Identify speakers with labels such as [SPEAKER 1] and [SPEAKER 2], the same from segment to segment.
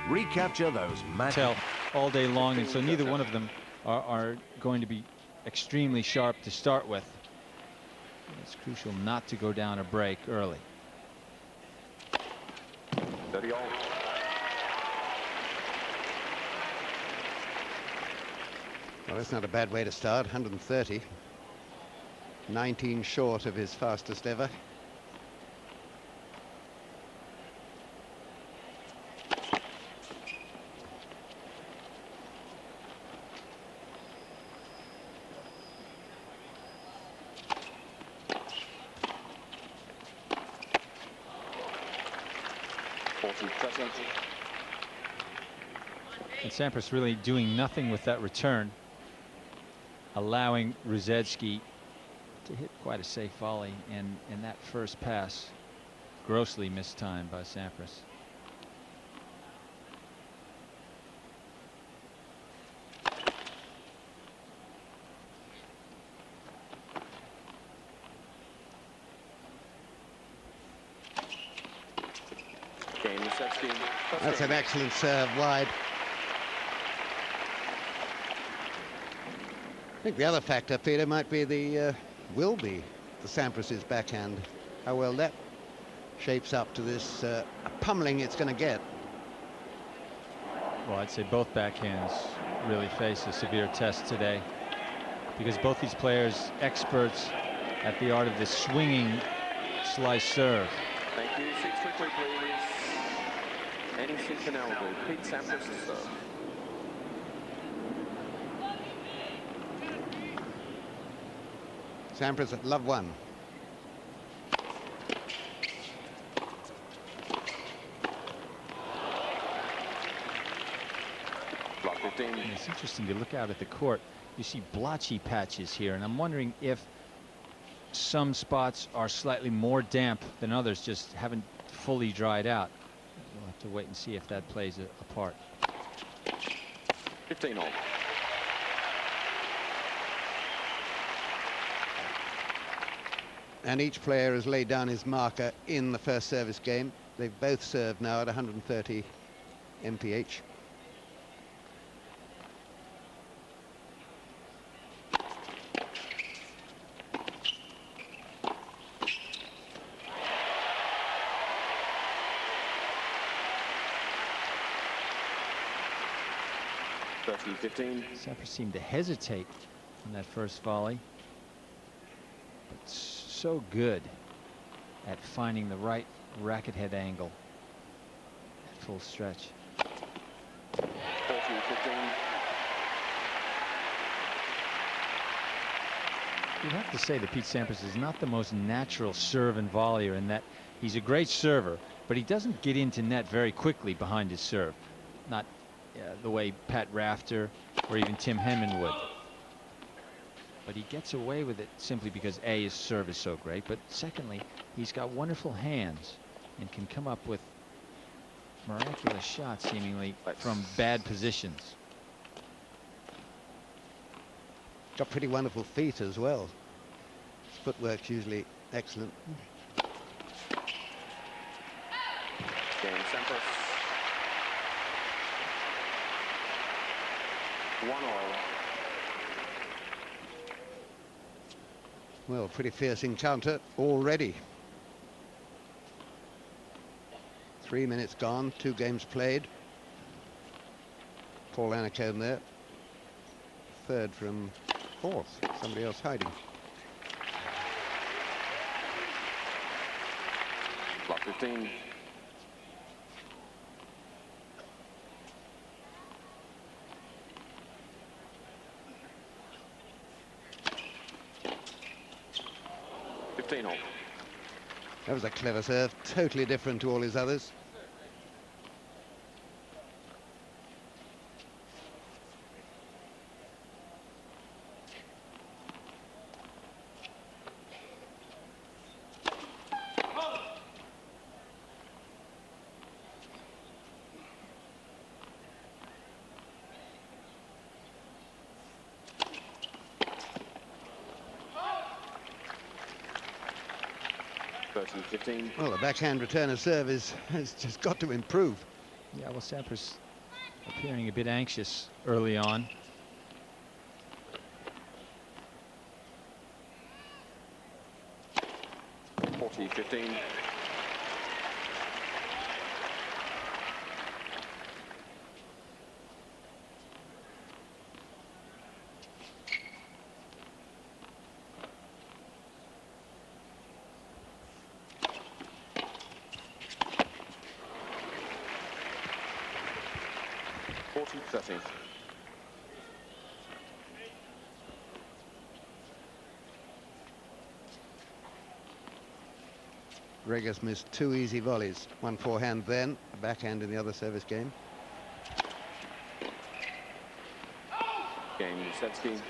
[SPEAKER 1] Recapture those
[SPEAKER 2] tell all day long, and so neither one of them are going to be extremely sharp to start with. It's crucial not to go down a break early.
[SPEAKER 3] 30 all.
[SPEAKER 4] Well, that's not a bad way to start. 130. 19 short of his fastest ever.
[SPEAKER 2] And Sampras really doing nothing with that return, allowing Rusedski to hit quite a safe volley, and that first pass grossly mistimed by Sampras.
[SPEAKER 4] That's an excellent serve wide. I think the other factor, Peter, might be the Sampras' backhand. How well that shapes up to this pummeling it's going to get.
[SPEAKER 2] Well, I'd say both backhands really face a severe test today, because both these players experts at the art of this swinging slice serve.
[SPEAKER 3] Thank you. 6 quickly, please. Any seat available. Pete Sampras to serve.
[SPEAKER 4] Sampras at love 1.
[SPEAKER 3] Block 15.
[SPEAKER 2] And it's interesting to look out at the court. You see blotchy patches here, and I'm wondering if some spots are slightly more damp than others, just haven't fully dried out. We'll have to wait and see if that plays a part.
[SPEAKER 3] 15 all.
[SPEAKER 4] And each player has laid down his marker in the first service game. They've both served now at 130 mph.
[SPEAKER 2] Sampras seemed to hesitate on that first volley, but so good at finding the right racket head angle at full stretch.
[SPEAKER 3] 13-15.
[SPEAKER 2] You'd have to say that Pete Sampras is not the most natural serve and volleyer, in that he's a great server, but he doesn't get into net very quickly behind his serve. Not the way Pat Rafter or even Tim Henman would. But he gets away with it simply because A, his serve is so great, but secondly, he's got wonderful hands and can come up with miraculous shots seemingly from bad positions.
[SPEAKER 4] Got pretty wonderful feet as well. His footwork's usually excellent.
[SPEAKER 3] Game Sampras. 1 all.
[SPEAKER 4] Well, pretty fierce encounter already. 3 minutes gone, 2 games played. Paul Annacone there. Third from fourth. Somebody else hiding.
[SPEAKER 3] Block 15.
[SPEAKER 4] That was a clever serve, totally different to all his others.
[SPEAKER 3] 30-15.
[SPEAKER 4] Well, the backhand return of serve has just got to improve.
[SPEAKER 2] Yeah, well, Sampras appearing a bit anxious early on.
[SPEAKER 3] (40-15). (40-30).
[SPEAKER 4] Greg has missed 2 easy volleys. One forehand, then a backhand in the other service game.
[SPEAKER 3] Game Rusedski.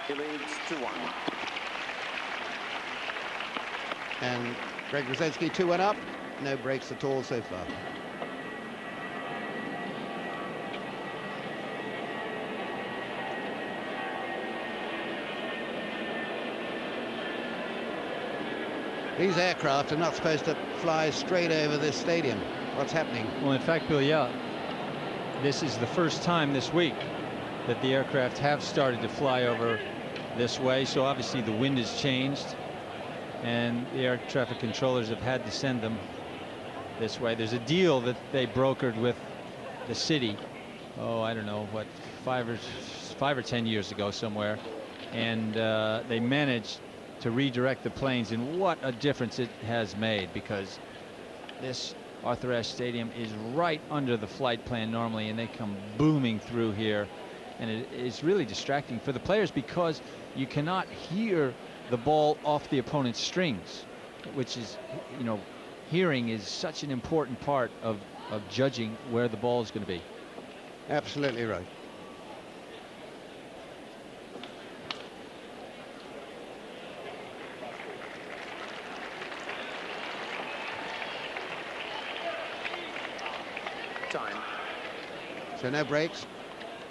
[SPEAKER 3] He leads 2-1.
[SPEAKER 4] And Greg Rusedski 2-1 up. No breaks at all so far. These aircraft are not supposed to fly straight over this stadium. What's happening?
[SPEAKER 2] Well, in fact, Bill, yeah, this is the first time this week that the aircraft have started to fly over this way. So obviously the wind has changed and the air traffic controllers have had to send them this way. There's a deal that they brokered with the city, oh, I don't know, what, 5 or 10 years ago somewhere, and they managed to redirect the planes, and what a difference it has made, because this Arthur Ashe Stadium is right under the flight plan normally, and they come booming through here, and it is really distracting for the players because you cannot hear the ball off the opponent's strings, which is, you know, hearing is such an important part of judging where the ball is going to be.
[SPEAKER 4] Absolutely right.
[SPEAKER 3] Time.
[SPEAKER 4] So no breaks.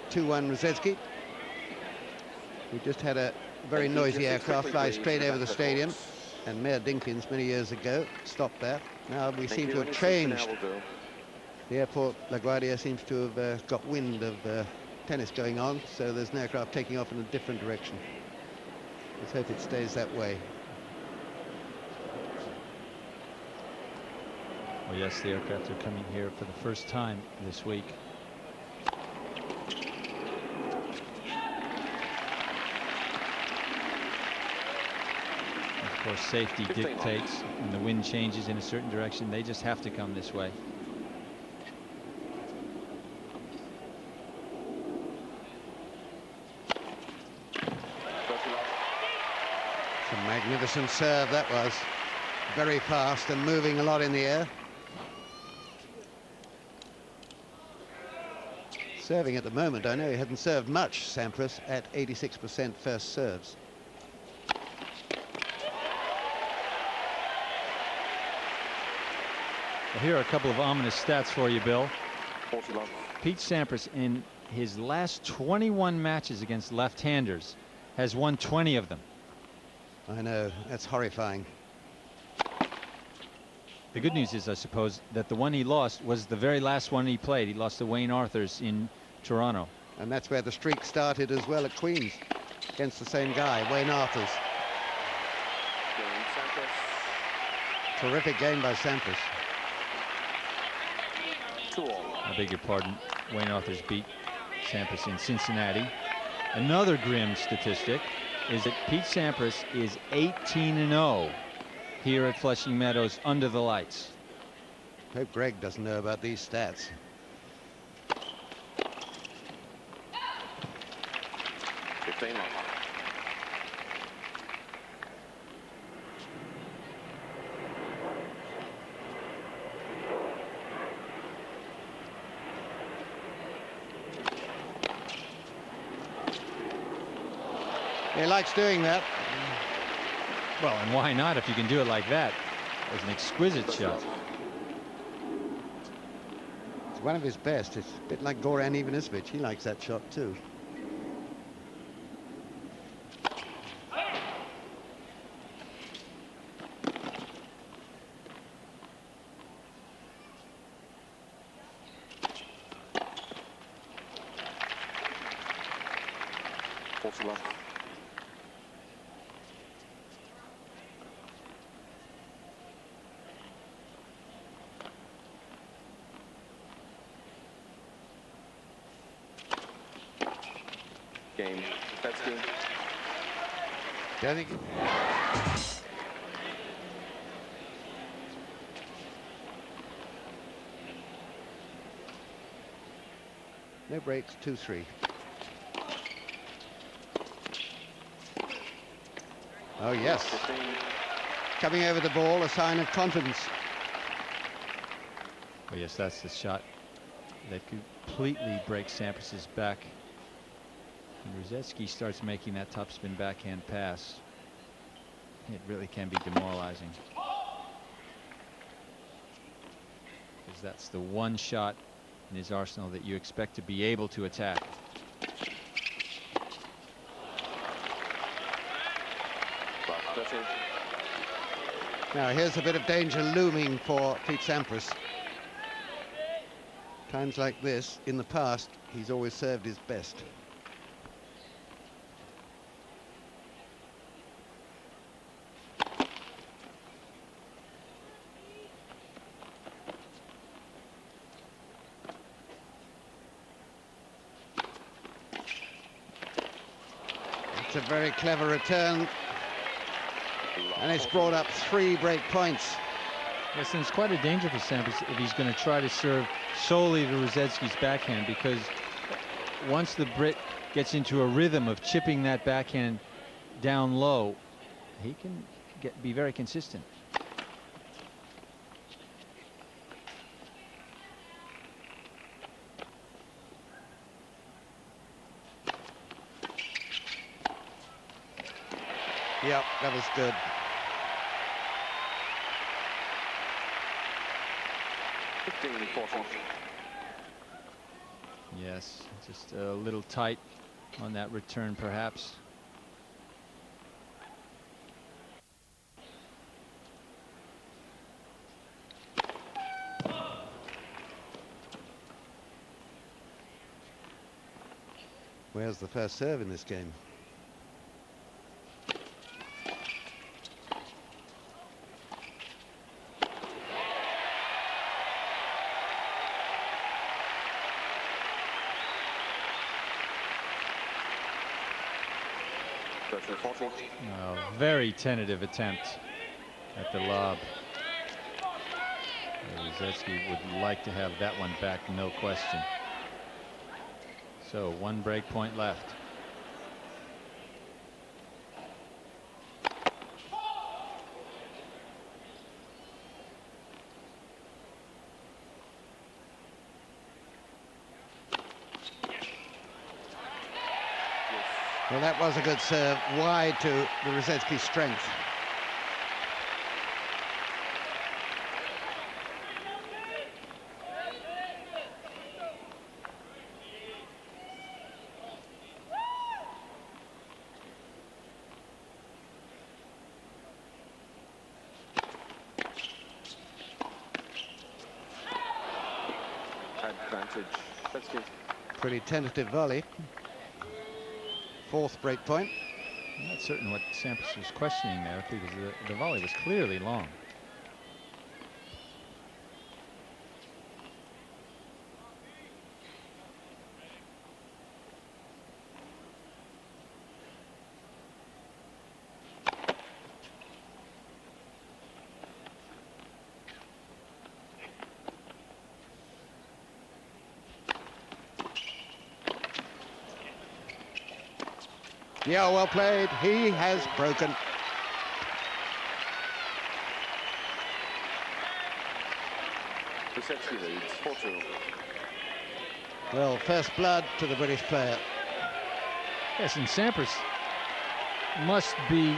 [SPEAKER 4] 2-1 Rusedski. We just had a very noisy aircraft fly straight over the stadium, and Mayor Dinkins many years ago stopped that. Now we seem to have changed. The airport, LaGuardia, seems to have got wind of tennis going on, so there's an aircraft taking off in a different direction. Let's hope it stays that way.
[SPEAKER 2] Well, yes, the aircraft are coming here for the first time this week. Of course, safety dictates when the wind changes in a certain direction. They just have to come this way.
[SPEAKER 4] It's a magnificent serve that was. Very fast and moving a lot in the air. Serving at the moment, I know he hadn't served much, Sampras, at 86% first serves.
[SPEAKER 2] Well, here are a couple of ominous stats for you, Bill.
[SPEAKER 3] 41.
[SPEAKER 2] Pete Sampras, in his last 21 matches against left-handers, has won 20 of them.
[SPEAKER 4] I know, that's horrifying.
[SPEAKER 2] The good news is, I suppose, that the one he lost was the very last one he played. He lost to Wayne Arthurs in Toronto.
[SPEAKER 4] And that's where the streak started as well at Queen's, against the same guy, Wayne Arthurs. Terrific game by Sampras.
[SPEAKER 3] 2-all.
[SPEAKER 2] I beg your pardon. Wayne Arthurs beat Sampras in Cincinnati. Another grim statistic is that Pete Sampras is 18-0 here at Flushing Meadows under the lights.
[SPEAKER 4] Hope Greg doesn't know about these stats. He likes doing that.
[SPEAKER 2] Well, and why not if you can do it like that? It was an exquisite shot.
[SPEAKER 4] It's one of his best. It's a bit like Goran Ivanisevic. He likes that shot too.
[SPEAKER 3] love. Game. That's game.
[SPEAKER 4] Danny. No breaks, 2-3. Oh, yes. Coming over the ball, a sign of confidence.
[SPEAKER 2] Oh, yes, that's the shot that completely breaks Sampras's back. And Rusedski starts making that topspin backhand pass. It really can be demoralizing. Because that's the one shot in his arsenal that you expect to be able to attack.
[SPEAKER 4] Now here's a bit of danger looming for Pete Sampras. Times like this, in the past, he's always served his best. It's a very clever return, and it's brought up 3 break points.
[SPEAKER 2] Yes, and it's quite a danger for Sampras if he's going to try to serve solely to Rusedski's backhand, because once the Brit gets into a rhythm of chipping that backhand down low, he can be very consistent.
[SPEAKER 4] Yep, that was good.
[SPEAKER 2] Yes, just a little tight on that return, perhaps.
[SPEAKER 4] Where's the first serve in this game?
[SPEAKER 2] Very tentative attempt at the lob. Rusedski would like to have that one back, no question. So 1 break point left.
[SPEAKER 4] Well, that was a good serve, wide to the Rusedski strength.
[SPEAKER 3] Advantage. That's good.
[SPEAKER 4] Pretty tentative volley. 4th break point.
[SPEAKER 2] I'm not certain what Sampras was questioning there, because the volley was clearly long.
[SPEAKER 4] Yeah, well played. He has broken.
[SPEAKER 3] Rusedski leads 4-2.
[SPEAKER 4] Well, first blood to the British player.
[SPEAKER 2] Yes, and Sampras must be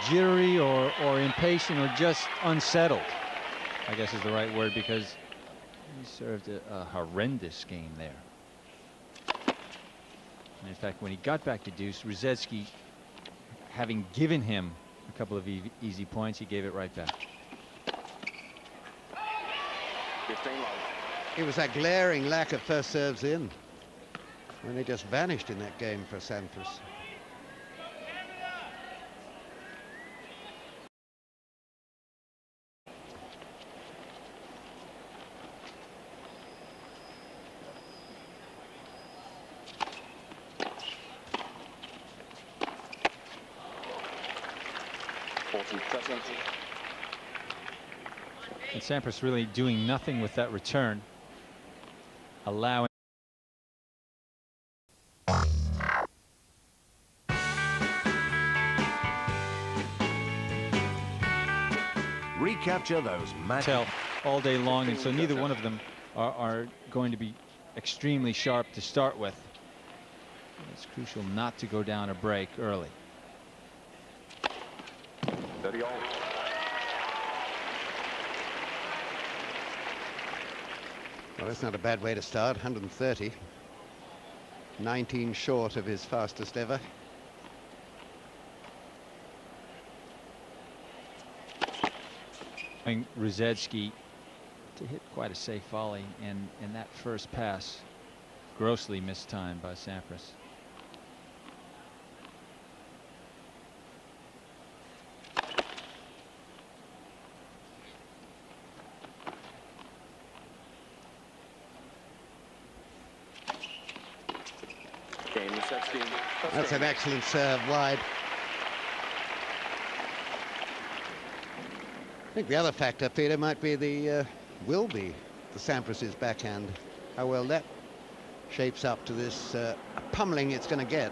[SPEAKER 2] jittery or impatient or just unsettled, I guess is the right word, because he served a horrendous game there. And in fact, when he got back to deuce, Rusedski, having given him a couple of easy points, he gave it right back.
[SPEAKER 4] It was that glaring lack of first serves in. when they just vanished in that game for Sampras.
[SPEAKER 2] And Sampras really doing nothing with that return, allowing
[SPEAKER 1] recapture those
[SPEAKER 2] tell all day long, and so neither one of them are going to be extremely sharp to start with. It's crucial not to go down a break early.
[SPEAKER 3] 30 all.
[SPEAKER 4] Well, that's not a bad way to start. 130, 19 short of his fastest ever.
[SPEAKER 2] Rusedski to hit quite a safe volley, and that first pass grossly mistimed by Sampras.
[SPEAKER 4] That's an excellent serve wide. I think the other factor, Peter, might be the Sampras' backhand. How well that shapes up to this pummeling it's going to get.